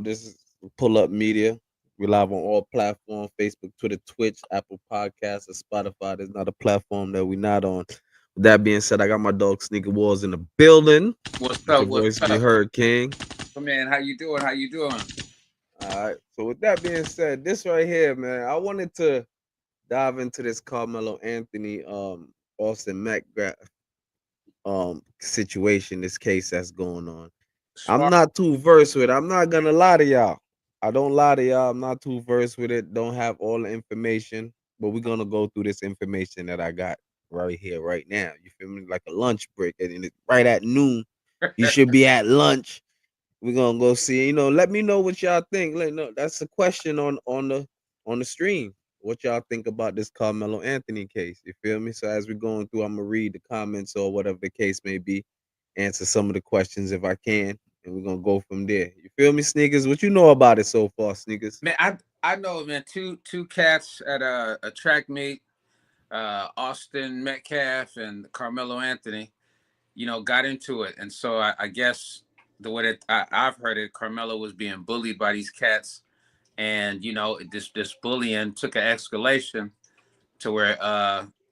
This is Pull Up Media. We live on all platforms: Facebook, Twitter, Twitch, Apple Podcasts, and Spotify. There's not a platform that we're not on. With that being said, I got my dog Sneaker Wars in the building. What's Let up? your What's voice be up? heard, King. Man, how you doing? How you doing? All right. So with that being said, this right here, man, I wanted to dive into this Carmelo Anthony, Austin situation, this case that's going on. I'm Spark. not too versed with it. I'm not gonna lie to y'all. I don't lie to y'all. I'm not too versed with it. Don't have all the information, but we're gonna go through this information that I got right here, right now. You feel me? Like a lunch break, and right at noon, you should be at lunch. We're gonna go see. Let me know what y'all think. Let know that's a question on the stream. What y'all think about this Carmelo Anthony case? You feel me? So as we're going through, I'm gonna read the comments or whatever the case may be, answer some of the questions if I can, and we're gonna go from there. You feel me, Sneakers? What you know about it so far, Sneakers? Man, I know, man. Two cats at a track meet. Austin Metcalf and Carmelo Anthony. Got into it, and so I guess the way that I've heard it, Carmelo was being bullied by these cats, and this bullying took an escalation to where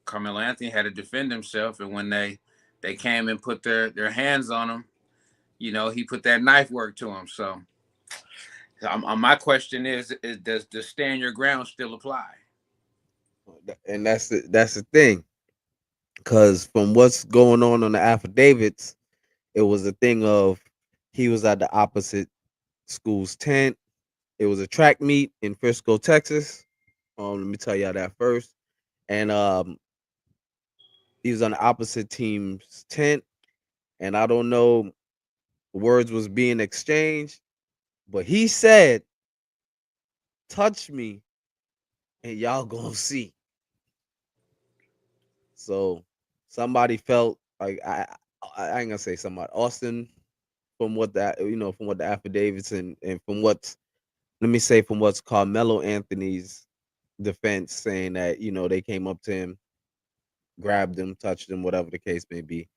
Carmelo Anthony had to defend himself, and when they came and put their hands on him, he put that knife work to him. So my question is does stand your ground still apply? And that's the thing, because from what's going on the affidavits, it was a thing of he was at the opposite school's tent. It was a track meet in Frisco, Texas. Let me tell y'all that first. And he was on the opposite team's tent, and I don't know, words was being exchanged, but he said, "Touch me, and y'all gonna see." So somebody felt like I ain't gonna say somebody. Austin, from what the affidavits and from what's let me say from what's Carmelo Anthony's defense saying that they came up to him, grabbed him, touched him, whatever the case may be.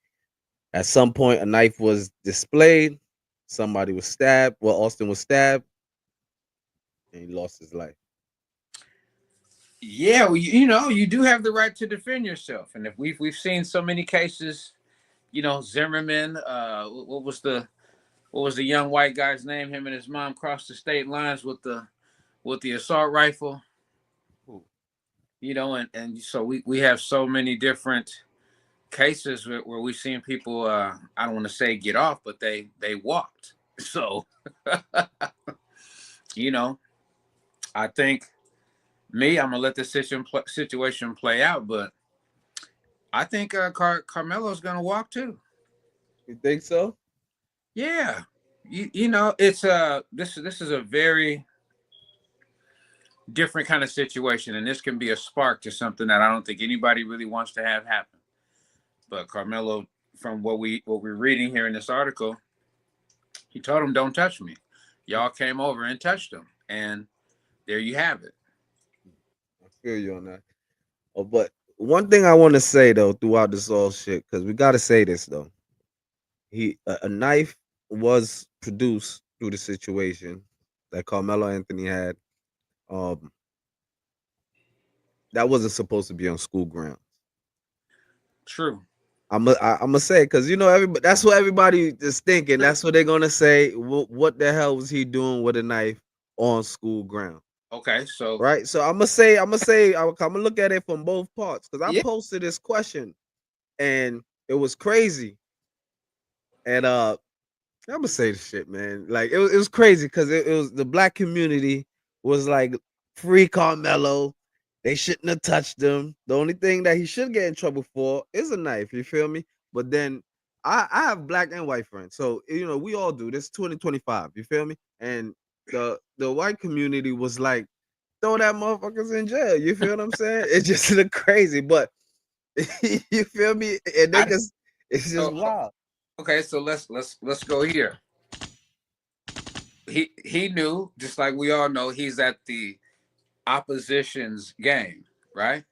At some point, a knife was displayed. Somebody was stabbed. Well, Austin was stabbed, and he lost his life. Yeah, well, you do have the right to defend yourself, and if we've seen so many cases, Zimmerman, what was the young white guy's name? Him and his mom crossed the state lines with the assault rifle, Ooh. and so we have so many different cases where we've seen people. I don't want to say get off, but they walked. So you know, I think I'm gonna let the situation play out, but I think Carmelo's gonna walk too. You think so? Yeah, it's this is a very different kind of situation, and this can be a spark to something that I don't think anybody really wants to have happen. But Carmelo, from what we're reading here in this article, he told him, "Don't touch me." Y'all came over and touched him, and there you have it. I feel you on that. Oh, but one thing I want to say though throughout this all shit, because we got to say this though, a knife was produced through the situation that Carmelo Anthony had. Um, that wasn't supposed to be on school grounds. True. I'm gonna say because everybody. That's what everybody is thinking. That's what they're gonna say. What the hell was he doing with a knife on school ground? Okay, so Right. So I'm gonna look at it from both parts because I yeah, posted this question and it was crazy. And I'm gonna say the shit, man. Like it was crazy because it was the black community was like free Carmelo. They shouldn't have touched him. The only thing that he should get in trouble for is a knife. You feel me? But then I have black and white friends, so we all do this. 2025. You feel me? And the white community was like, throw that motherfuckers in jail. You feel what I'm saying? It just look crazy, but you feel me? And I niggas, it's just so wild. okay, so let's go here. He knew, just like we all know, he's at the opposition's game, right?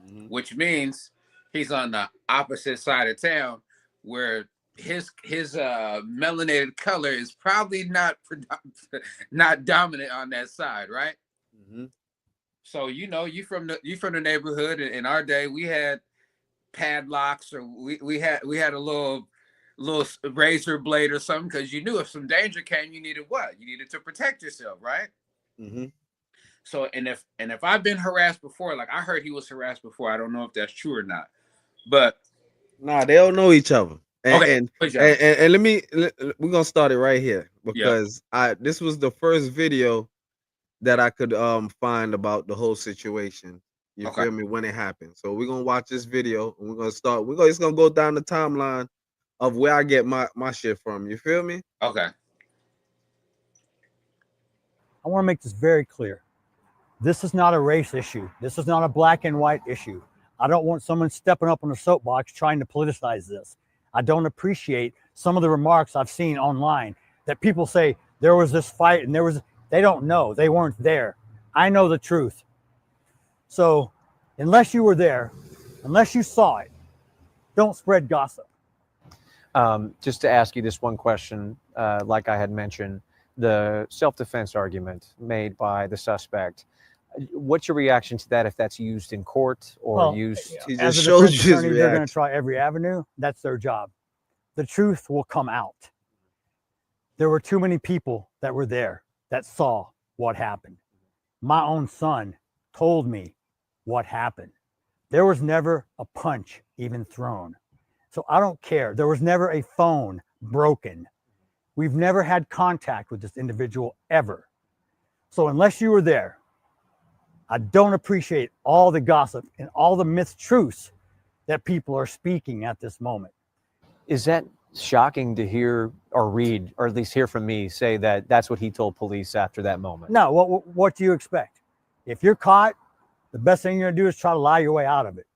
Mhm. Which means he's on the opposite side of town where his melanated color is probably not dominant on that side, right? Hmm. So you from the neighborhood. In our day, we had padlocks, or we had a little razor blade or something, because you knew if some danger came, you needed what? You needed to protect yourself, right? Hmm. So and if I've been harassed before, like I heard he was harassed before. I don't know if that's true or not, but Nah, they don't know each other. And okay, and each other. and, and, and we're gonna start it right here Yep. because I this was the first video that I could find about the whole situation. You Okay. feel me? When it happened. So we're gonna watch this video and we're gonna start. It's gonna go down the timeline of where I get my shit from. You feel me? Okay. I want to make this very clear. This is not a race issue. This is not a black and white issue. I don't want someone stepping up on a soapbox trying to politicize this. I don't appreciate some of the remarks I've seen online that people say there was this fight and they don't know. They weren't there. I know the truth. So, unless you were there, unless you saw it, don't spread gossip. Just to ask you this one question, like I had mentioned, the self-defense argument made by the suspect. What's your reaction to that if that's used in court or Well, used? He as just a showed defense you his attorney, they're going to reaction. try every avenue. That's their job. The truth will come out. There were too many people that were there that saw what happened. My own son told me what happened. There was never a punch even thrown. So I don't care. There was never a phone broken. We've never had contact with this individual ever. So unless you were there, I don't appreciate all the gossip and all the mistruths that people are speaking at this moment. Is that shocking to hear or read, or at least hear from me say that that's what he told police after that moment? No, what do you expect? If you're caught, the best thing you're gonna do is try to lie your way out of it.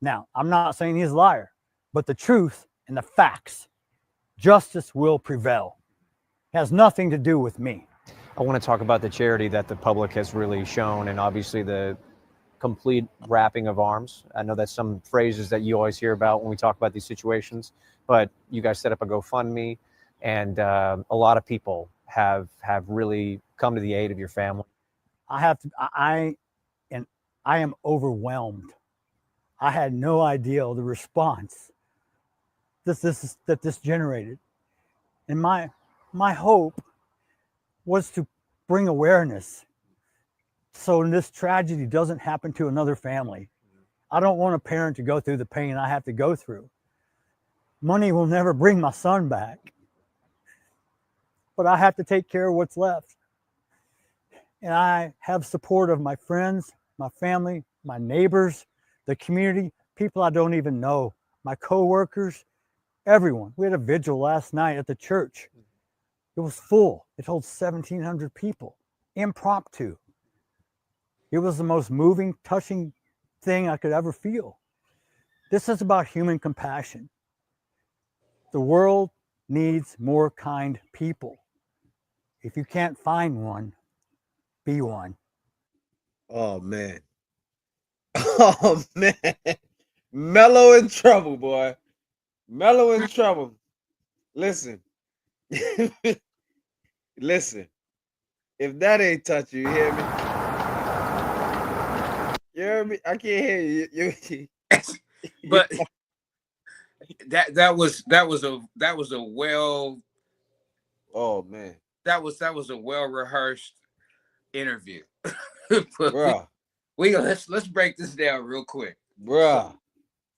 Now, I'm not saying he's a liar, but the truth and the facts, justice will prevail. It has nothing to do with me. I want to talk about the charity that the public has really shown, and obviously the complete wrapping of arms. I know that's some phrases that you always hear about when we talk about these situations, but you guys set up a GoFundMe, and a lot of people have really come to the aid of your family. I am overwhelmed. I had no idea the response this generated, and my hope was to bring awareness so this tragedy doesn't happen to another family. I don't want a parent to go through the pain I have to go through. Money will never bring my son back, but I have to take care of what's left. And I have support of my friends, my family, my neighbors, the community, people I don't even know, my coworkers, everyone. We had a vigil last night at the church. It was full. It holds 1,700 people, impromptu. It was the most moving, touching thing I could ever feel. This is about human compassion. The world needs more kind people. If you can't find one, be one. Oh man. Oh man. Mellow in trouble, boy. Mellow in trouble. Listen. Listen. If that ain't touch you, you hear me? You hear me? I can't hear you. But that was a Oh man. well rehearsed interview. But Bruh. let's break this down real quick. So Bruh.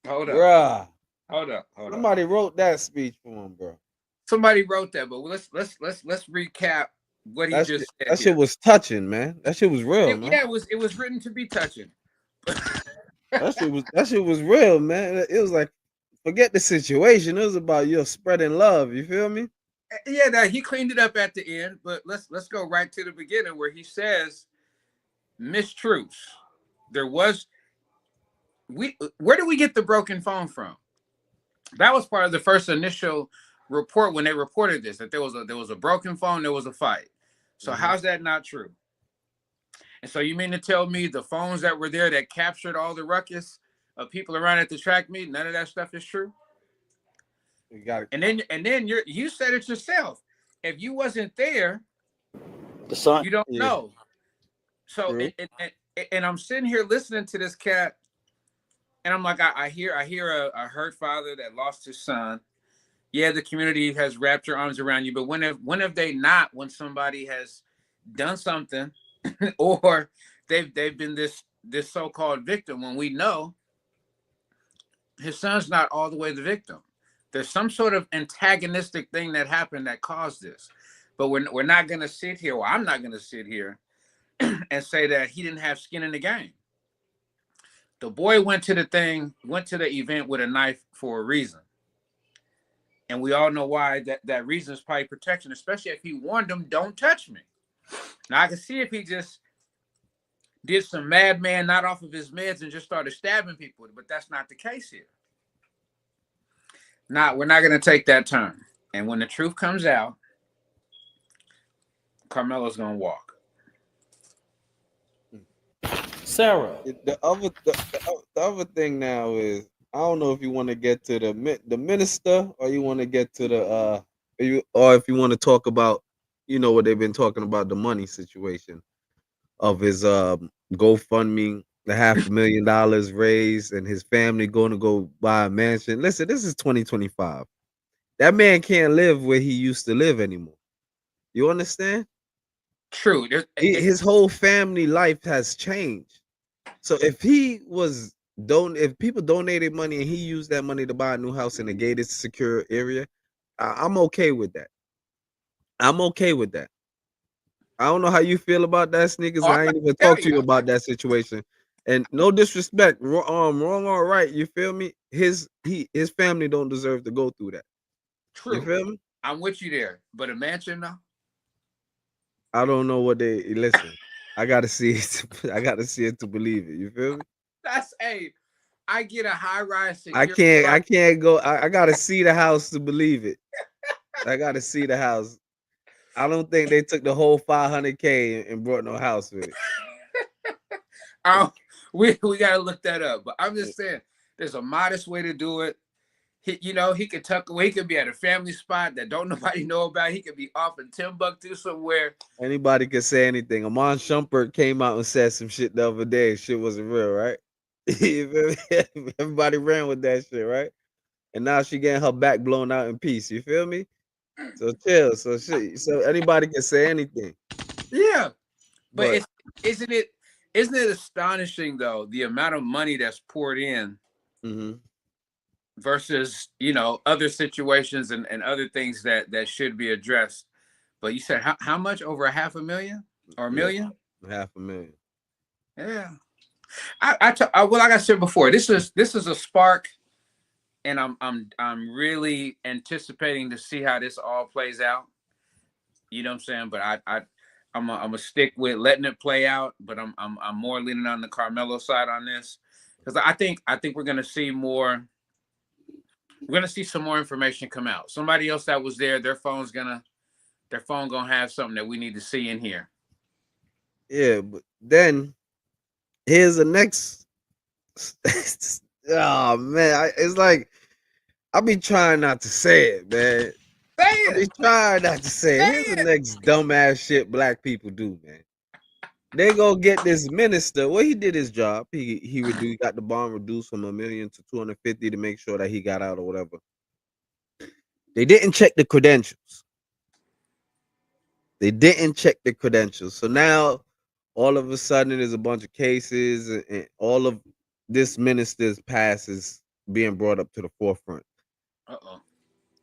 hold up, Bruh. hold up, hold up. Somebody wrote that speech for him, bro. Somebody wrote that, but let's recap what he just said That shit here. was touching, man. That shit was real, man. Yeah, it was written to be touching. That shit was real, man. It was like forget the situation. It was about you spreading love. You feel me? Yeah, now he cleaned it up at the end, but let's go right to the beginning where he says mistruths. There was where did we get the broken phone from? That was part of the first initial report when they reported this, that there was a broken phone, there was a fight. So Hmm. how's that not true? And so you mean to tell me the phones that were there that captured all the ruckus of people around at the track meet, none of that stuff is true? You got it. And then you said it yourself. If you wasn't there, The son. you don't Yeah, know. So true. and I'm sitting here listening to this cat, and I'm like, I hear a hurt father that lost his son. Yeah, the community has wrapped your arms around you, but when have they not? When somebody has done something, or they've been this so-called victim, when we know his son's not all the way the victim. There's some sort of antagonistic thing that happened that caused this. But we're not going to sit here, or I'm not going to sit here and say that he didn't have skin in the game. The boy went to the event with a knife for a reason. And we all know why. That reason is probably protection, especially if he warned them, don't touch me. Now, I can see if he just did some madman, not off of his meds, and just started stabbing people, but that's not the case here. We're not going to take that turn. And when the truth comes out, Karmelo's going to walk. Sarah. The other thing now is, I don't know if you want to get to the minister, or you want to get to the or if you want to talk about, what they've been talking about, the money situation of his GoFundMe, the $500,000 raised, and his family going to go buy a mansion. Listen, this is 2025. That man can't live where he used to live anymore. You understand? True. His whole family life has changed. So if people donated money and he used that money to buy a new house in a gated, secure area, I'm okay with that. I'm okay with that. I don't know how you feel about that, Sneakers. Oh, I'm I about ain't even to tell talked to you. you about that situation. And no disrespect, wrong or right, you feel me? His family don't deserve to go through that. You True. feel me? I'm with you there. But a mansion, no? I don't know what they listen. I gotta see it. I gotta see it to believe it. You feel me? That's I get a high rise I secure can't. I apartment. can't go. I gotta see the house to believe it. I gotta see the house. I don't think they took the whole 500K and brought no house with it. Um, we gotta look that up. But I'm just saying, there's a modest way to do it. He could tuck away. He could be at a family spot that don't nobody know about. He could be off in Timbuktu somewhere. Anybody could say anything. Amon Shumpert came out and said some shit the other day. Shit wasn't real, right? You feel me? Everybody ran with that shit, right? And now she getting her back blown out in peace. You feel me? So chill. So anybody can say anything. Yeah, but But isn't it isn't it astonishing though the amount of money that's poured in mhm. versus other situations and other things that should be addressed. But you said how much, over a half a million or a Yeah, million? 500,000. Yeah. Well, like I said before, this is a spark, and I'm really anticipating to see how this all plays out. You know what I'm saying? But I'm a stick with letting it play out. But I'm more leaning on the Karmelo side on this, because I think we're gonna see more. We're gonna see some more information come out. Somebody else that was there, their phone gonna have something that we need to see in here. Yeah, but then here's the next. Oh man, it's like I be trying not to say it, man. Say I be it. trying not to say it. Say Here's the it. next dumbass shit black people do, man. They go get this minister. Well, he did his job. He got the bond reduced from 1 million to 250 to make sure that he got out or whatever. They didn't check the credentials. They didn't check the credentials. So now all of a sudden there's a bunch of cases, and all of this minister's past is being brought up to the forefront. Uh-oh.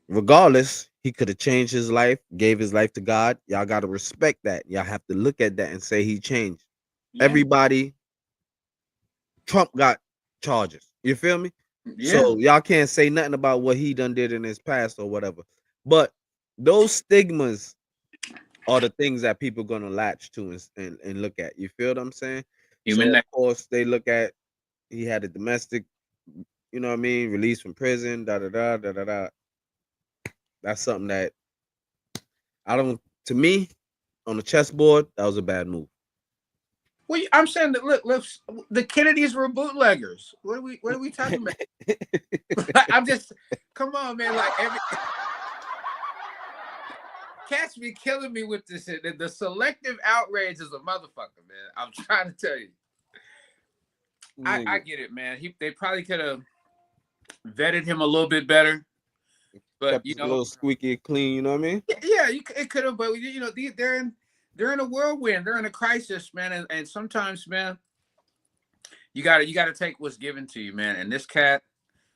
Regardless, he could have changed his life, gave his life to God. Y'all got to respect that. Y'all have to look at that and say he changed. Yeah. Everybody, Trump got charges. You feel me? Yeah. So y'all can't say nothing about what he done did in his past or whatever. But those stigmas are the things that people gonna latch to and look at. You feel what I'm saying? So Human of nature. course they look at, he had a domestic, what I mean, released from prison, da da da da da da. That's something that I don't. To me, on the chessboard, that was a bad move. Well, I'm saying that look, the Kennedys were bootleggers. What are we talking about? I'm just, come on, man. Like cats be killing me with this shit. The selective outrage is a motherfucker, man. I'm trying to tell you. I get it, man. They probably could have vetted him a little bit better, but Kept it a little squeaky clean. You know what I mean? yeah, it could have. But they're in a whirlwind. They're in a crisis, man. And sometimes, man, you gotta take what's given to you, man. And this cat,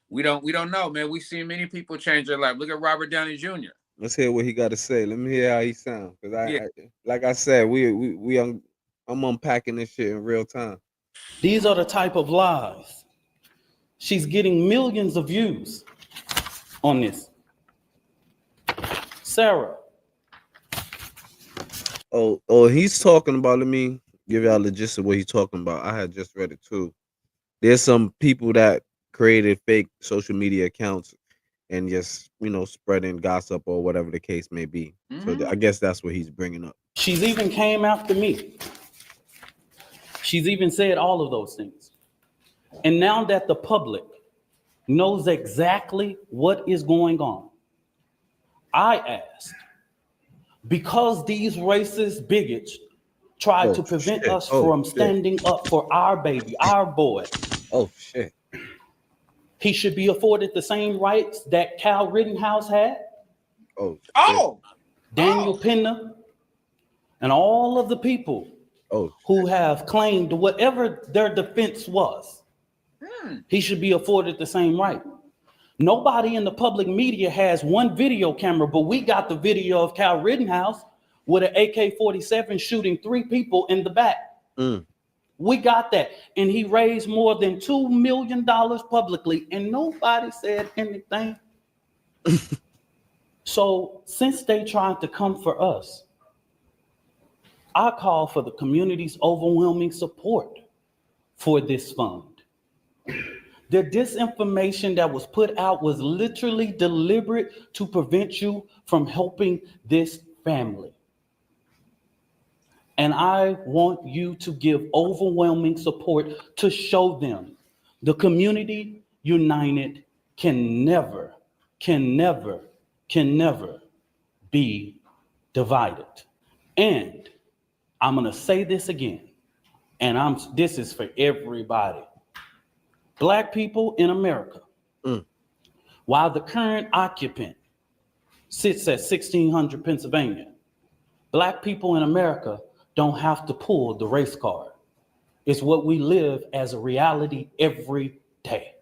we don't know, man. We've seen many people change their life. Look at Robert Downey Jr. Let's hear what he got to say. Let me hear how he sounds. Cause Yeah. like I said, I'm unpacking this shit in real time. These are the type of lies. She's getting millions of views on this. Sarah. Oh, he's talking about. Let me give y'all the gist of what he's talking about. I had just read it too. There's some people that created fake social media accounts and just spreading gossip or whatever the case may be. Mm-hmm. So I guess that's what he's bringing up. She's even came after me. She's even said all of those things. And now that the public knows exactly what is going on, I asked, because these racist bigots tried to prevent us from standing up for our baby, our boy. Oh, shit. He should be afforded the same rights that Cal Rittenhouse had. Daniel Pena, and all of the people who have claimed whatever their defense was. He should be afforded the same right. Nobody in the public media has one video camera, but we got the video of Cal Rittenhouse with an AK-47 shooting 3 people in the back. We got that. And he raised more than $2 million publicly, and nobody said anything. So since they tried to come for us, I call for the community's overwhelming support for this fund. The disinformation that was put out was literally deliberate to prevent you from helping this family. And I want you to give overwhelming support to show them the community united can never be divided. And I'm going to say this again, and this is for everybody. Black people in America, while the current occupant sits at 1600 Pennsylvania, Black people in America don't have to pull the race card. It's what we live as a reality every day.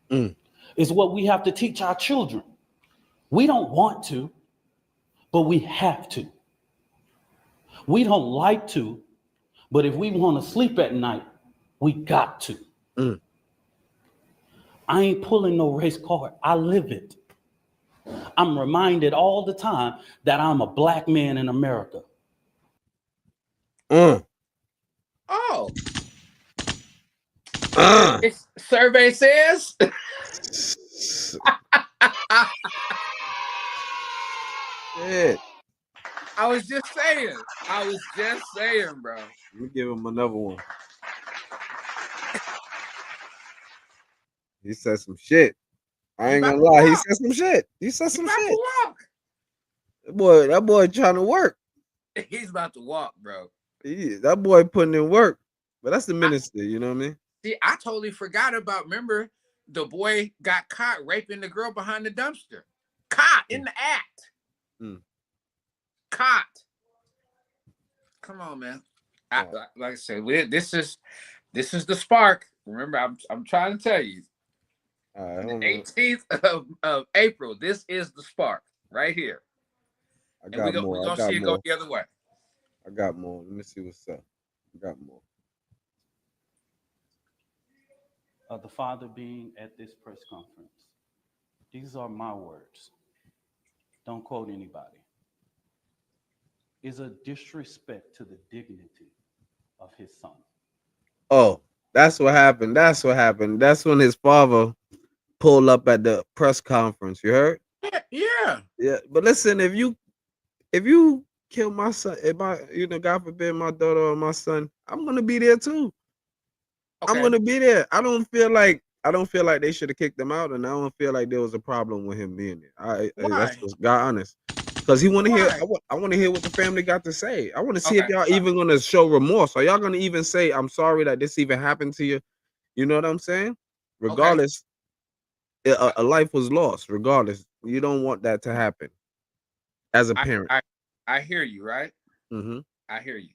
It's what we have to teach our children. We don't want to, but we have to. We don't like to, but if we want to sleep at night, we got to. I ain't pulling no race card. I live it. I'm reminded all the time that I'm a Black man in America. Survey says. Shit. I was just saying, bro. Let me give him another one. He said some shit. I ain't gonna lie. He said some shit. That boy trying to work. He's about to walk, bro. That boy putting in work. But that's the minister, you know what I mean? See, I totally forgot about, remember, the boy got caught raping the girl behind the dumpster. Caught in the act. Caught. Come on, man. Like I said, this is the spark. Remember, I'm trying to tell you. The 18th of April. This is the spark right here. We're gonna see it go the other way. I got more. Let me see what's up. I got more. The father being at this press conference. These are my words. Don't quote anybody. Is a disrespect to the dignity of his son. Oh, that's what happened. That's when his father pulled up at the press conference. You heard? Yeah. But listen, if you kill my son, if I, God forbid, my daughter or my son, I'm gonna be there too. I'm Okay. gonna be there. I don't feel like they should have kicked him out, and I don't feel like there was a problem with him being there. That's Why? just God honest, because he want to hear. Why? I want to hear what the family got to say. I want to see if Okay. y'all even gonna show remorse. Are y'all gonna even say, "I'm sorry that this even happened to you"? You know what I'm saying? Okay. Regardless, a life was lost. Regardless, you don't want that to happen as a I parent. I I hear you, right? Hmm. I hear you.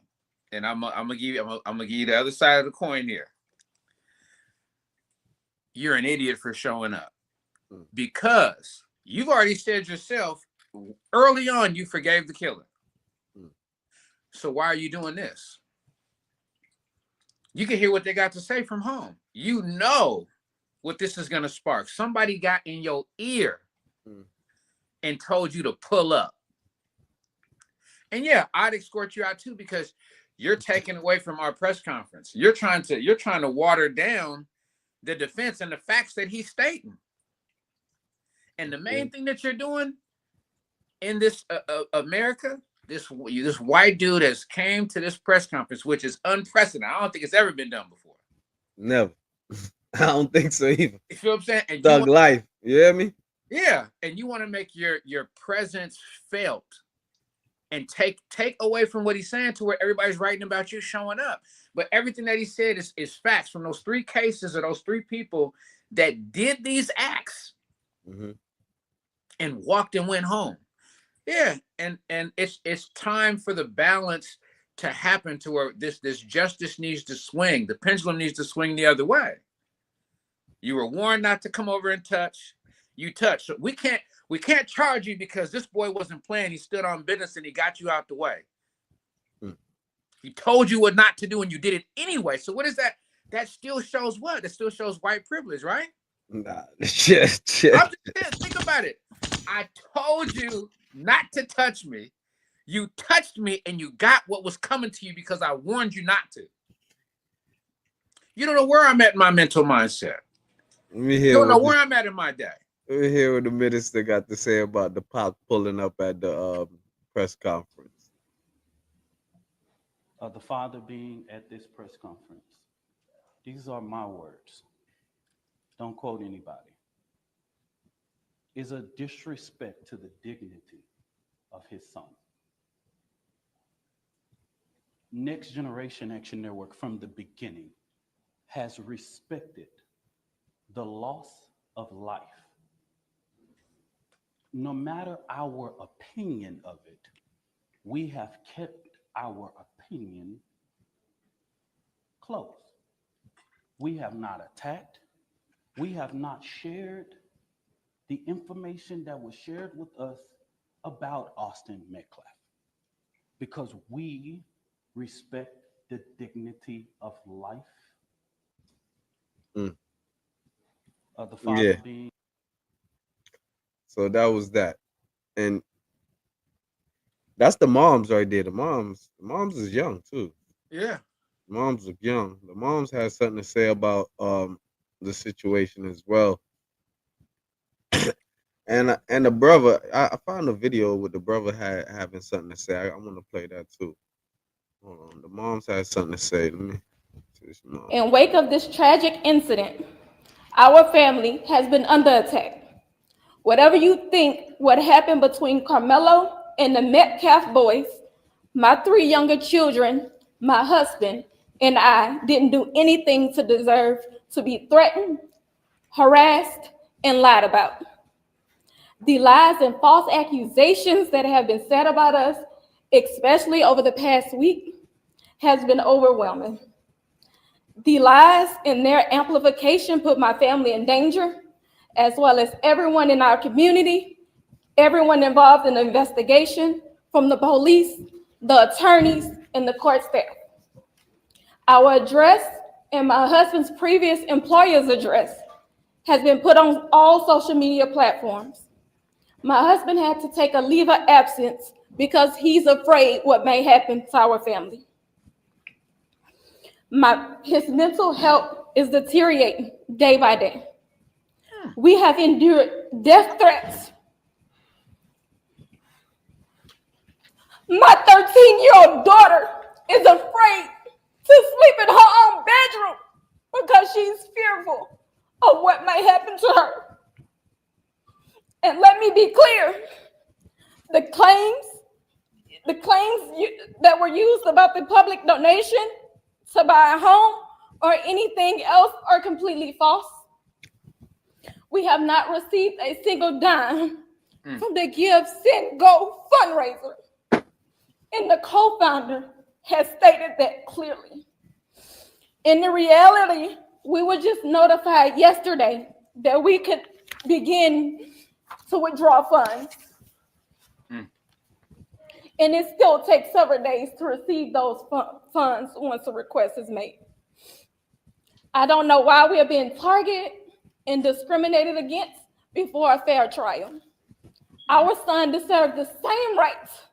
And I'm gonna give you I'm gonna give you the other side of the coin here. You're an idiot for showing up because you've already said yourself early on you forgave the killer. So why are you doing this? You can hear what they got to say from home. You know what this is gonna spark. Somebody got in your ear and told you to pull up. And yeah, I'd escort you out too because you're taking away from our press conference. You're trying to water down the defense and the facts that he's stating. And the main thing that you're doing in this America, this white dude has came to this press conference, which is unprecedented. I don't think it's ever been done before. Never. I don't think so either. You feel what I'm saying? And you Thug want, life. You hear me? yeah, and you want to make your presence felt and take away from what he's saying to where everybody's writing about you showing up. But everything that he said is facts from those three cases of those three people that did these acts and walked and went home. Yeah, and it's time for the balance to happen to where this justice needs to swing. The pendulum needs to swing the other way. You were warned not to come over and touch. You touched. So we can't charge you because this boy wasn't playing. He stood on business and he got you out the way. He told you what not to do and you did it anyway. So what is that? That still shows what? That still shows white privilege, right? Nah, shit. I'm just saying, think about it. I told you not to touch me. You touched me and you got what was coming to you because I warned you not to. You don't know where I'm at in my mental mindset. Let me You hear don't know what where I'm at in my day. let me hear what the minister got to say about the pop pulling up at the press conference. The father being at this press conference. These are my words. Don't quote anybody. Is a disrespect to the dignity of his son. Next Generation Action Network from the beginning has respected the loss of life. No matter our opinion of it, we have kept our opinion close. We have not attacked. We have not shared the information that was shared with us about Austin Metcalf because we respect the dignity of life of the father Yeah. being. So that was that. And that's the moms right there. The moms is young too. Yeah. Moms are young. The moms had something to say about the situation as well. And the brother, I found a video with the brother having something to say. I want to play that too. Hold on. The moms had something to say. Let me see this mom. In wake of this tragic incident, our family has been under attack. Whatever you think what happened between Karmelo and the Metcalf boys, my three younger children, my husband, and I didn't do anything to deserve to be threatened, harassed, and lied about. The lies and false accusations that have been said about us, especially over the past week, has been overwhelming. The lies and their amplification put my family in danger, as well as everyone in our community, everyone involved in the investigation, from the police, the attorneys, and the court staff. Our address and my husband's previous employer's address has been put on all social media platforms. My husband had to take a leave of absence because he's afraid what may happen to our family. His mental health is deteriorating day by day. We have endured death threats. My 13-year-old daughter is afraid to sleep in her own bedroom because she's fearful of what may happen to her. And let me be clear, the claims that were used about the public donation to buy a home or anything else are completely false. We have not received a single dime from the Give, Send, Go fundraiser. And the co-founder has stated that clearly. In the reality, we were just notified yesterday that we could begin to withdraw funds. And it still takes several days to receive those funds once a request is made. I don't know why we are being targeted and discriminated against before a fair trial. Our son deserves the same rights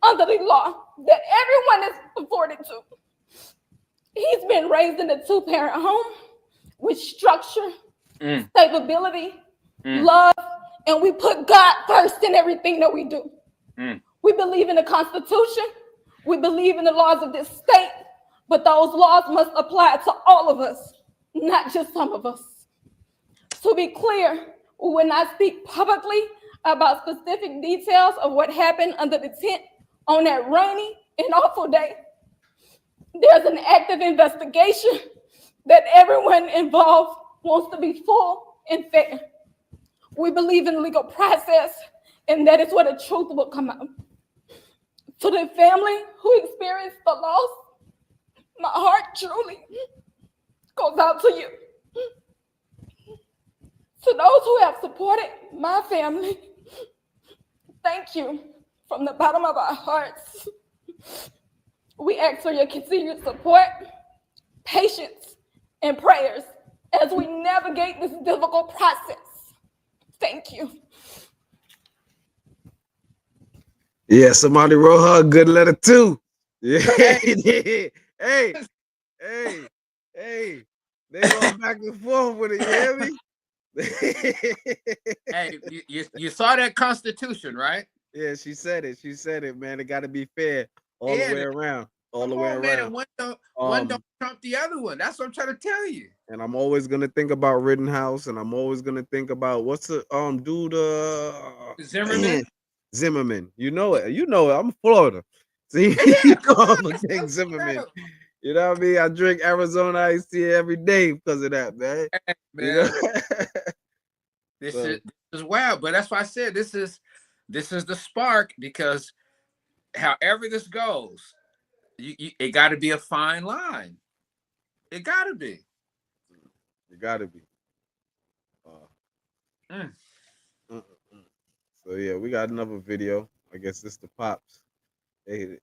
under the law that everyone is afforded to. He's been raised in a two-parent home with structure, stability, love, and we put God first in everything that we do. We believe in the Constitution. We believe in the laws of this state, but those laws must apply to all of us, not just some of us. To be clear, we will not speak publicly about specific details of what happened under the tent on that rainy and awful day. There's an active investigation that everyone involved wants to be full and fair. We believe in legal process, and that is where the truth will come out. To the family who experienced the loss, my heart truly goes out to you. To those who have supported my family, thank you from the bottom of our hearts. We ask for your continued support, patience, and prayers as we navigate this difficult process. Thank you. Yeah, somebody wrote her a good letter too. Yeah. hey. They going back and forth with it, you hear me? Hey, you saw that Constitution, right? Yeah, she said it, man. It got to be fair all the way around. Man, one don't trump the other one. That's what I'm trying to tell you. And I'm always gonna think about Rittenhouse, and I'm always gonna think about what's the dude Zimmerman. Zimmerman. You know it. I'm Florida. See, you know I'm a King Zimmerman. You know what I mean? I drink Arizona iced tea every day because of that, man. Hey, man. You know? This is wild, but that's why I said this is the spark, because however this goes, it got to be a fine line. It got to be. It got to be. So yeah, we got another video. I guess it's the pops. They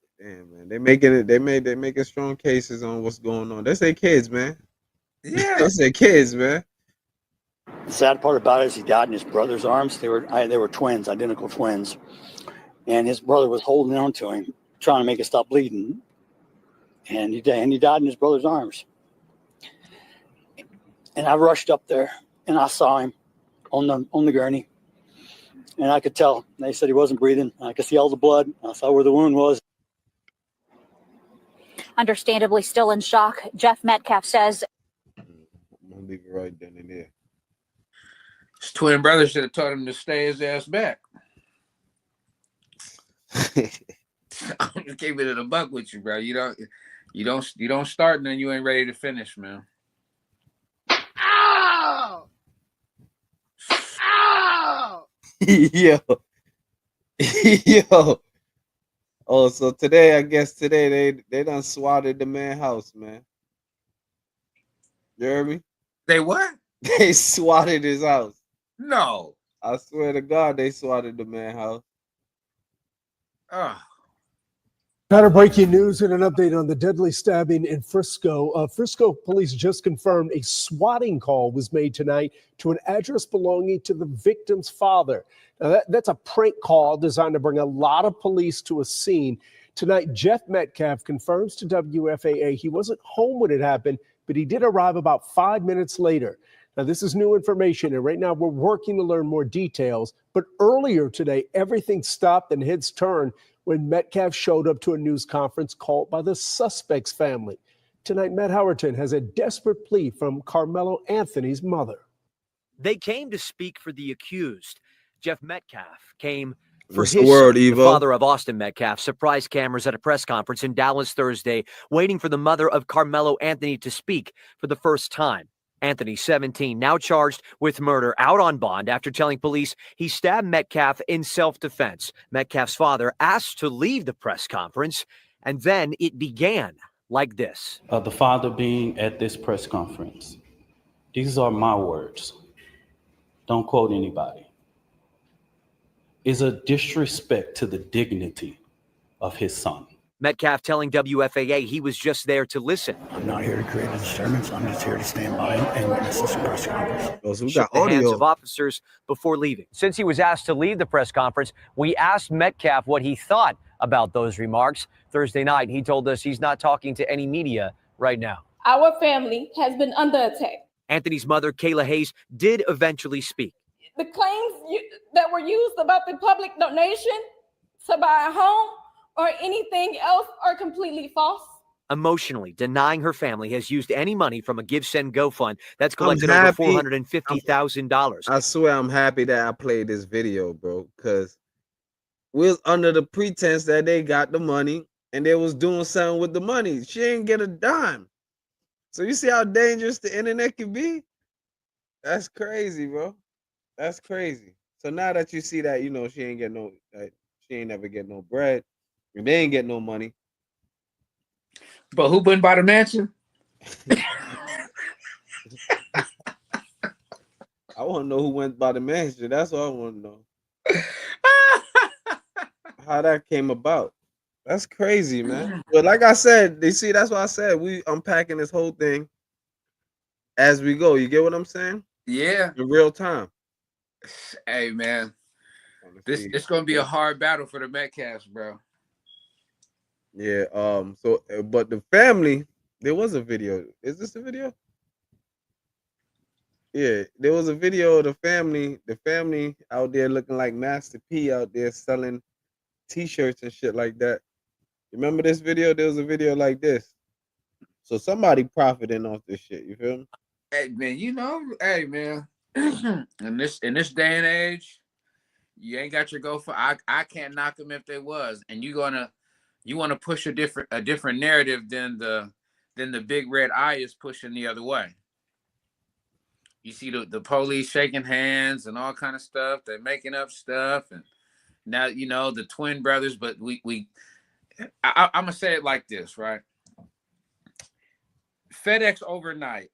making strong cases on what's going on. They say kids, man. Yeah, they say kids, man. The sad part about it is he died in his brother's arms. They were twins, identical twins, and his brother was holding on to him, trying to make it stop bleeding, and he died in his brother's arms. And I rushed up there and I saw him on the gurney, and I could tell. They said he wasn't breathing. I could see all the blood. I saw where the wound was. Understandably still in shock, Jeff Metcalf says. I'm gonna leave it right then and there. His twin brother should have told him to stay his ass back. I'm just keeping it a buck with you, bro. You don't start and then you ain't ready to finish, man. Ow! Ow! Yo. Oh, so today they done swatted the man's house, man. You hear me? They what? They swatted his house. No. I swear to God, they swatted the man's house. Oh. Better breaking news and an update on the deadly stabbing in Frisco. Frisco police just confirmed a swatting call was made tonight to an address belonging to the victim's father. Now that's a prank call designed to bring a lot of police to a scene. Tonight, Jeff Metcalf confirms to WFAA he wasn't home when it happened, but he did arrive about 5 minutes later. Now, this is new information, and right now we're working to learn more details. But earlier today, everything stopped and heads turned when Metcalf showed up to a news conference called by the suspect's family. Tonight, Matt Howerton has a desperate plea from Karmelo Anthony's mother. They came to speak for the accused. Jeff Metcalf came for What's his the word, son. The Evo? father of Austin Metcalf surprised cameras at a press conference in Dallas Thursday, waiting for the mother of Karmelo Anthony to speak for the first time. Anthony, 17, now charged with murder, out on bond after telling police he stabbed Metcalf in self-defense. Metcalf's father asked to leave the press conference, and then it began like this. The father being at this press conference. These are my words. Don't quote anybody. Is a disrespect to the dignity of his son. Metcalf telling WFAA he was just there to listen. I'm not here to create a disturbance. I'm just here to stand by and witness this press conference. Oh, so we Shook got the hands audio. of officers before leaving. Since he was asked to leave the press conference, we asked Metcalf what he thought about those remarks. Thursday night, he told us he's not talking to any media right now. Our family has been under attack. Anthony's mother, Kayla Hayes, did eventually speak. The claims that were used about the public donation to buy a home or anything else are completely false. Emotionally denying her family has used any money from a Give Send Go fund that's collected over happy. $450,000. I swear I'm happy that I played this video, bro, because we was under the pretense that they got the money and they was doing something with the money. She ain't get a dime. So you see how dangerous the internet can be? That's crazy, bro. That's crazy. So now that you see that, you know, she ain't never get no bread, and they ain't get no money. But who wouldn't buy the mansion? I want to know who went by the mansion. That's what I want to know. How that came about. That's crazy, man. But like I said, you see, that's why I said we unpacking this whole thing as we go. You get what I'm saying? Yeah. In real time. Hey, man. It's gonna be a hard battle for the Metcalfs, bro. Yeah. So, but the family, there was a video. Is this the video? Yeah, there was a video of the family out there looking like Master P out there selling T-shirts and shit like that. Remember this video? There was a video like this. So somebody profiting off this shit. You feel me? Hey, man. You know, hey, man. in this day and age, you ain't got your go for. I can't knock them if they was, and you want to push a different narrative than the big red eye is pushing the other way. You see the police shaking hands and all kind of stuff. They're making up stuff, and now you know the twin brothers. But I'm gonna say it like this, right? FedEx overnight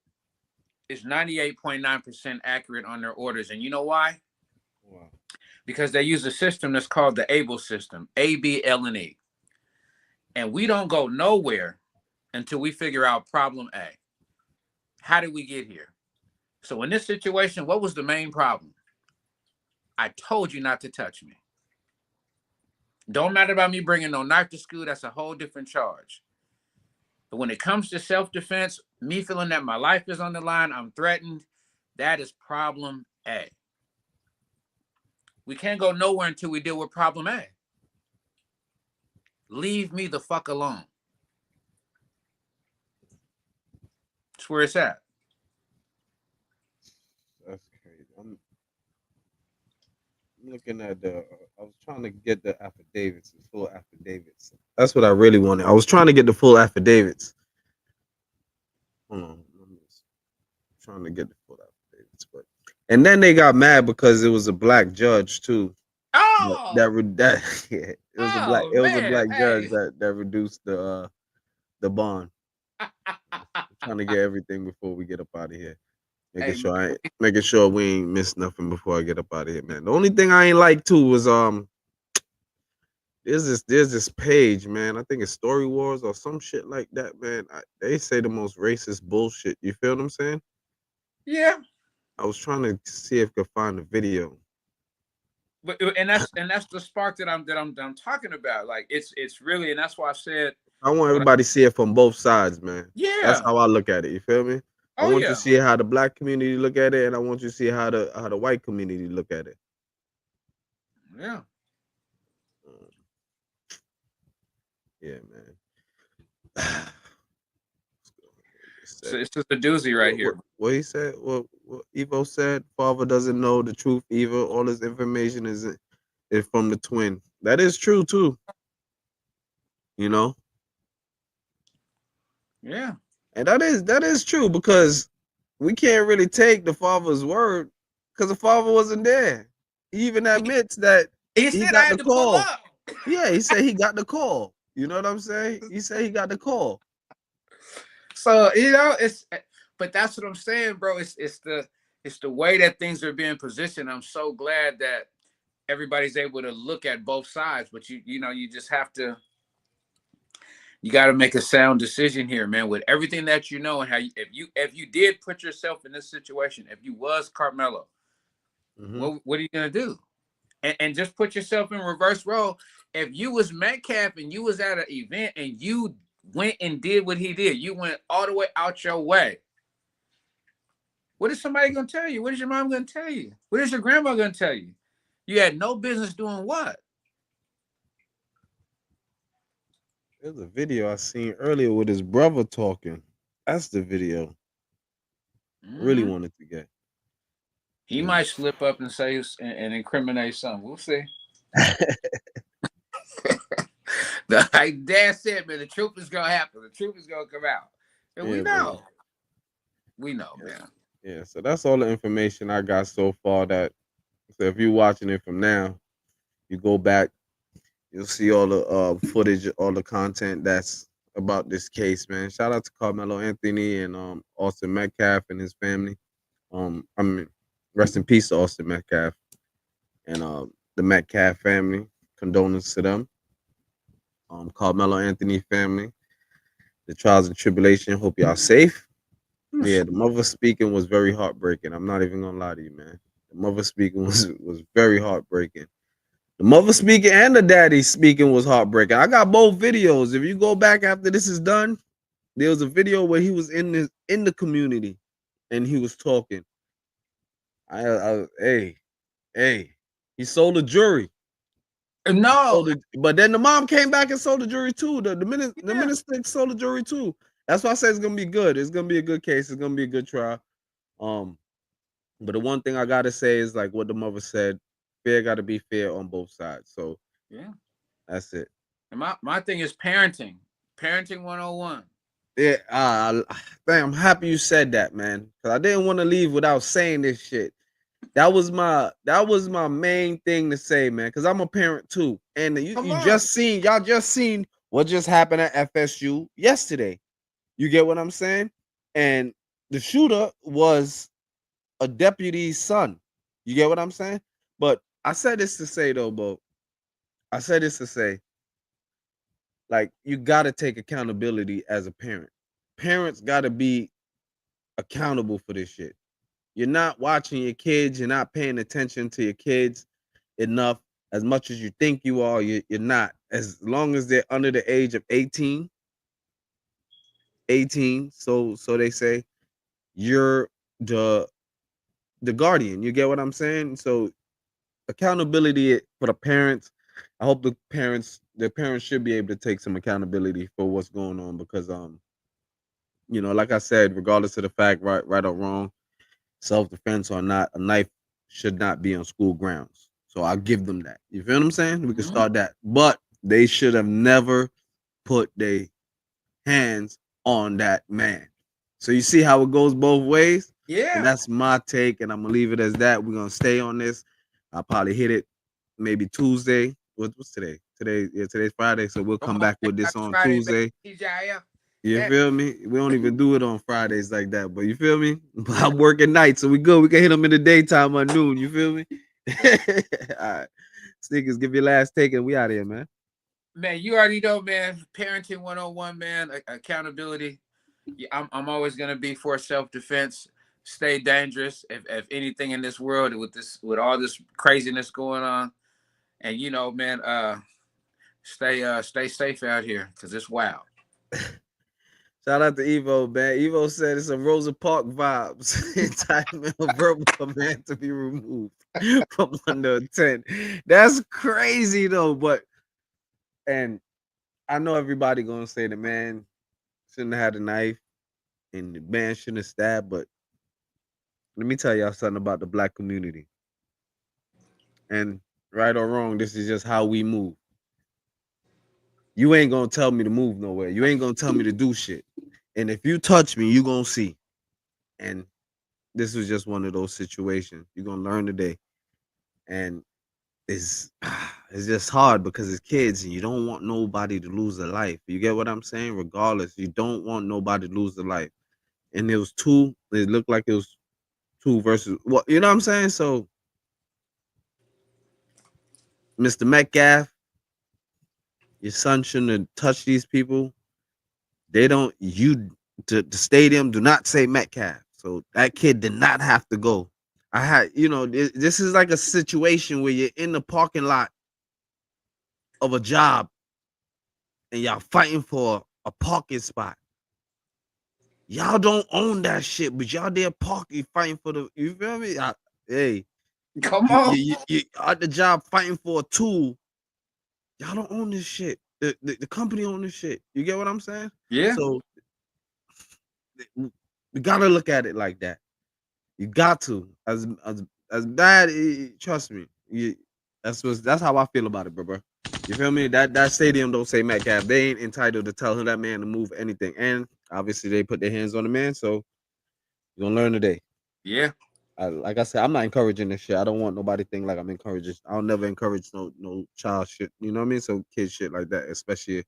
is 98.9% accurate on their orders, and you know why? Wow. Because they use a system that's called the ABLE system, ABLE, and we don't go nowhere until we figure out problem A. How did we get here? So in this situation, what was the main problem? I told you not to touch me. Don't matter about me bringing no knife to school. That's a whole different charge. But when it comes to self-defense, me feeling that my life is on the line, I'm threatened, that is problem A. We can't go nowhere until we deal with problem A. Leave me the fuck alone. That's where it's at. That's crazy. I'm looking at I was trying to get the affidavits, the full affidavits. That's what I really wanted. I was trying to get the full affidavits. Hold on. Trying to get the full affidavits, and then they got mad because it was a black judge too. Oh, It was a black judge that reduced the bond. Trying to get everything before we get up out of here. Making sure we ain't miss nothing before I get up out of here, man. The only thing I ain't like too was there's this page, man. I think it's Story Wars or some shit like that, man. They say the most racist bullshit. You feel what I'm saying? Yeah. I was trying to see if I could find the video. But and that's the spark that I'm talking about. Like it's really, and that's why I said I want everybody to see it from both sides, man. Yeah. That's how I look at it. You feel me? I want you yeah. to see how the black community look at it, and I want you to see how the white community look at it. Yeah. Yeah, man. So it's just a doozy right here. What he said, what Evo said, father doesn't know the truth either. All this information is from the twin. That is true too. You know, Yeah. and that is true because we can't really take the father's word because the father wasn't there. He even admits that He he said I got had the to pull call. up. Yeah, he said he got the call. You know what I'm saying? He said he got the call. So but that's what I'm saying, bro. It's the way that things are being positioned. I'm so glad that everybody's able to look at both sides, but you just have to. You got to make a sound decision here, man. With everything that you know, and if you did put yourself in this situation, if you was Karmelo, what are you gonna do? And just put yourself in reverse role. If you was Metcalf and you was at an event and you went and did what he did, you went all the way out your way. What is somebody gonna tell you? What is your mom gonna tell you? What is your grandma gonna tell you? You had no business doing what? There's a video I seen earlier with his brother talking. That's the video I really Mm-hmm. wanted to get. He might slip up and say and incriminate something. We'll see. Like Dad said, man, the truth is gonna happen. The truth is gonna come out, and we Yeah, know. man. We know, man. Yeah, so that's all the information I got so far. So if you're watching it from now, you go back, you'll see all the footage, all the content that's about this case, man. Shout out to Carmelo Anthony and Austin Metcalf and his family. I mean, rest in peace to Austin Metcalf and the Metcalf family. Condolences to them. Carmelo Anthony family. The trials and tribulation. Hope y'all safe. Yeah, the mother speaking was very heartbreaking. I'm not even gonna lie to you, man. The mother speaking was very heartbreaking. The mother speaking and the daddy speaking was heartbreaking. I got both videos. If you go back after this is done, there was a video where he was in the community and he was talking. Hey, he sold the jury. No. But then the mom came back and sold the jury too. The Yeah. minister sold the jury too. That's why I say it's gonna be good. It's gonna be a good case. It's gonna be a good trial. Um, but the one thing I gotta say is like what the mother said. Fair gotta be fair on both sides. So Yeah. that's it. And my thing is parenting. Parenting 101. Yeah, I'm happy you said that, man. Cause I didn't want to leave without saying this shit. That was my main thing to say, man. Cause I'm a parent too, and y'all just seen what just happened at FSU yesterday. You get what I'm saying? And the shooter was a deputy's son. You get what I'm saying? But I said this to say though, Bo. I said this to say, like, you gotta take accountability as a parent. Parents gotta be accountable for this shit. You're not watching your kids, you're not paying attention to your kids enough as much as you think you are, you're not. As long as they're under the age of 18, so they say, you're the guardian. You get what I'm saying? So accountability for the parents. I hope the parents should be able to take some accountability for what's going on because like I said, regardless of the fact, right or wrong, self-defense or not, a knife should not be on school grounds. So I'll give them that. You feel what I'm saying? We can start that. But they should have never put their hands on that man. So you see how it goes both ways? Yeah. And that's my take, and I'm gonna leave it as that. We're gonna stay on this. I'll probably hit it maybe Tuesday. What's today? Today's Friday, so we'll come back with this on Friday, Tuesday. TGIF. You feel me? We don't even do it on Fridays like that, but you feel me? But I'm working nights, so we good. We can hit them in the daytime or noon. You feel me? All right. Sneakers, give your last take and we out of here, man. Man, you already know, man. Parenting 101, man. Accountability. Yeah, I'm always gonna be for self-defense. Stay dangerous. If anything in this world with all this craziness going on, and man, stay safe out here because it's wild. Shout out to Evo, man. Evo said it's some Rosa Park vibes. Entitlement of verbal command to be removed from under a tent. That's crazy though, and I know everybody gonna say the man shouldn't have had a knife and the man shouldn't have stabbed, but let me tell y'all something about the black community. And right or wrong, this is just how we move. You ain't gonna tell me to move nowhere. You ain't gonna tell me to do shit. And if you touch me, you gonna see. And this was just one of those situations. You're gonna learn today. And it's it's just hard because it's kids and you don't want nobody to lose their life. You get what I'm saying? Regardless, you don't want nobody to lose their life. And it was two, it looked like it was two versus what, you know what I'm saying? So Mr. Metcalf, your son shouldn't have touched these people. They don't the stadium do not say Metcalf. So that kid did not have to go. I had, this is like a situation where you're in the parking lot of a job and y'all fighting for a parking spot. Y'all don't own that shit, but y'all there parking fighting for the, you feel me? Hey, Come on. you at the job fighting for a tool. Y'all don't own this shit. The company own this shit. You get what I'm saying? Yeah. So we gotta look at it like that. You got to. As bad, trust me. That's how I feel about it, bro. You feel me? That stadium don't say Metcalf. They ain't entitled to tell that man to move anything. And obviously they put their hands on the man, so you're gonna learn today. Yeah. Like I said, I'm not encouraging this shit. I don't want nobody to think like I'm encouraging. I'll never encourage no child shit. You know what I mean? So kid shit like that, especially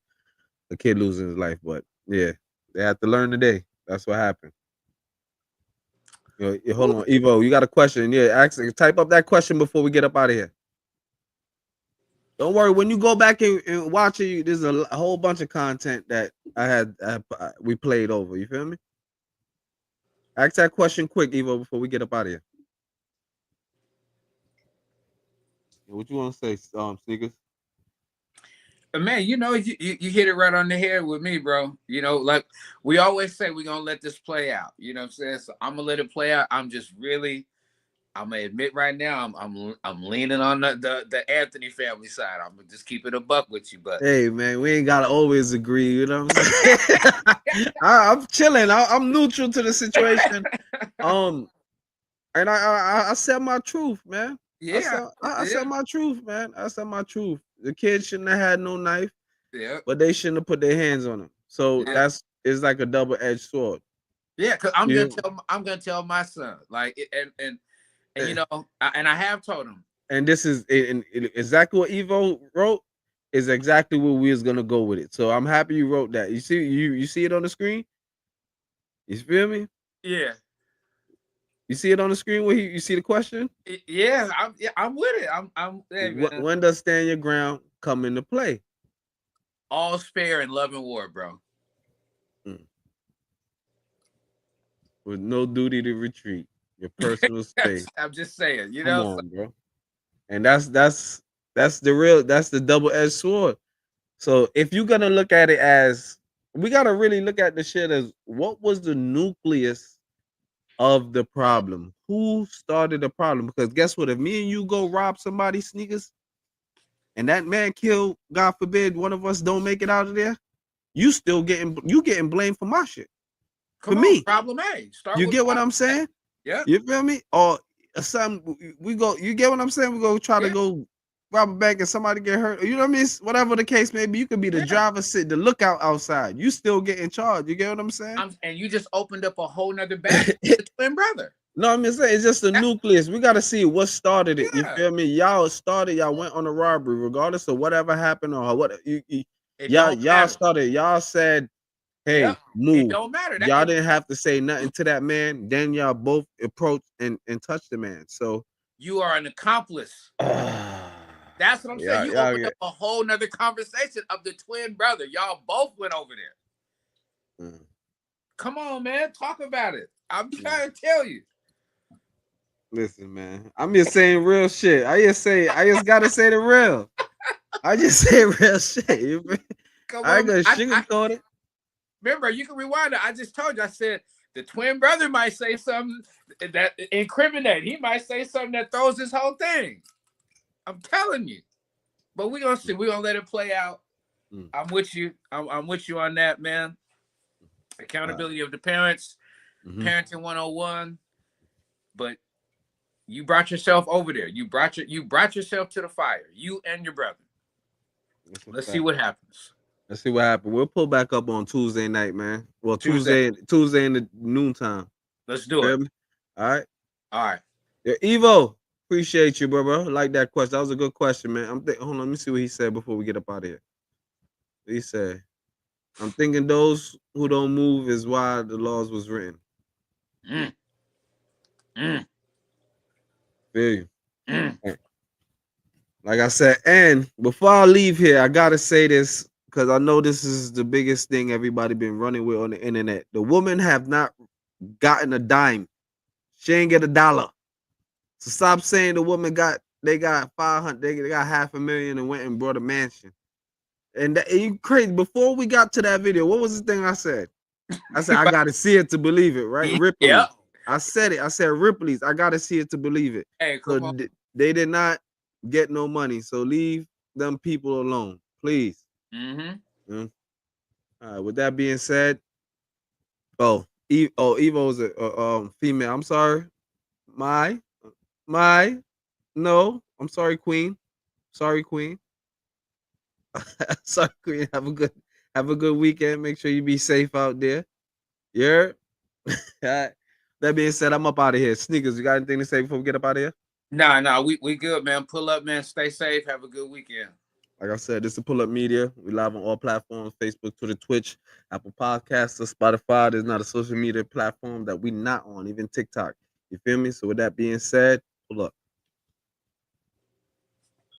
a kid losing his life. But yeah, they have to learn today. That's what happened. Hold on, Evo. You got a question? Yeah, type up that question before we get up out of here. Don't worry. When you go back and watch it, there's a whole bunch of content that we played over. You feel me? Ask that question quick, Evo, before we get up out of here. What you want to say, Sneakers? Man, you hit it right on the head with me, bro. Like we always say, we're gonna let this play out. You know what I'm saying? So I'm gonna let it play out. I'm gonna admit right now, I'm leaning on the Anthony family side. I'm gonna just keep it a buck with you, but hey, man, we ain't gotta always agree. You know what I'm saying? I'm chilling. I'm neutral to the situation. And I said my truth, man. yeah, I said my truth, man. I said my truth. The kid shouldn't have had no knife, yeah, but they shouldn't have put their hands on him. So yeah, it's like a double-edged sword. yeah. Because You I'm gonna tell my son, like, and Eh, I have told him. and this is exactly what Evo wrote is exactly where we was gonna go with it. So I'm happy you wrote that. You see it on the screen. You feel me? Yeah, You see it on the screen where you see the question. yeah. I'm with it. Hey, man. When does stand your ground come into play? All spare and love and war, bro. With no duty to retreat, your personal space. I'm just saying, Come on, bro. And that's the double-edged sword. So if you're gonna look at it as, we gotta really look at the shit as, what was the nucleus of the problem? Who started the problem? Because guess what? If me and you go rob somebody's sneakers and that man killed, God forbid, one of us don't make it out of there, you getting blamed for my shit. Come for on, me. problem A. Start You with get what problem I'm saying? Yeah. You feel me? Or something we go, you get what I'm saying? We go try to go rob a bank and somebody get hurt. You know what I mean? Whatever the case may be, you could be the driver, the lookout outside. You still get in charge. You get what I'm saying? And you just opened up a whole nother bag with the twin brother. No, I'm just saying it's just the nucleus. We got to see what started it. You Yeah. feel me? Y'all went on a robbery, regardless of whatever happened or what. Y'all started. Y'all said, "Hey, move." It don't matter. Y'all didn't have to say nothing to that man. Then y'all both approached and touched the man. So you are an accomplice. That's what I'm saying. You opened up a whole nother conversation of the twin brother. Y'all both went over there. Come on, man. Talk about it. I'm trying to tell you. Listen, man. I'm just saying real shit. I just gotta say the real. I just say real shit. I ain't gonna sugarcoat it. Remember, you can rewind it. I just told you. I said the twin brother might say something that incriminate. He might say something that throws this whole thing. I'm telling you. But we're gonna see. We're gonna let it play out. I'm with you. I'm with you on that, man. Accountability of the parents, parenting 101. But you brought yourself over there. You brought yourself to the fire. You and your brother. Let's see what happens. Let's see what happens. We'll pull back up on Tuesday night, man. Well, Tuesday. Tuesday in the noontime. Let's do it. All right. All right. Yeah, Evo, appreciate you, bro. Like that question. That was a good question, man. Hold on, let me see what he said before we get up out of here. He said, I'm thinking those who don't move is why the laws was written. Feel you. Like I said, and before I leave here, I gotta say this because I know this is the biggest thing everybody been running with on the internet. The woman have not gotten a dime. She ain't get $1. So stop saying the woman got 500, they got $500,000 and went and bought a mansion. And you crazy. Before we got to that video, what was the thing I said? I said I gotta see it to believe it, right? Ripley. Yeah. I said it. I said Ripley's. I gotta see it to believe it. Hey, come on. They did not get no money. So leave them people alone, please. All right. With that being said, Evo's a female. I'm sorry. No. I'm sorry, Queen. Sorry, Queen. Sorry, Queen. Have a good weekend. Make sure you be safe out there. Yeah. That being said, I'm up out of here. Sneakers, you got anything to say before we get up out of here? Nah, we good, man. Pull up, man. Stay safe. Have a good weekend. Like I said, this is Pull Up Media. We live on all platforms: Facebook, Twitter, Twitch, Apple Podcasts, or Spotify. There's not a social media platform that we not on, even TikTok. You feel me? So with that being said, pull up.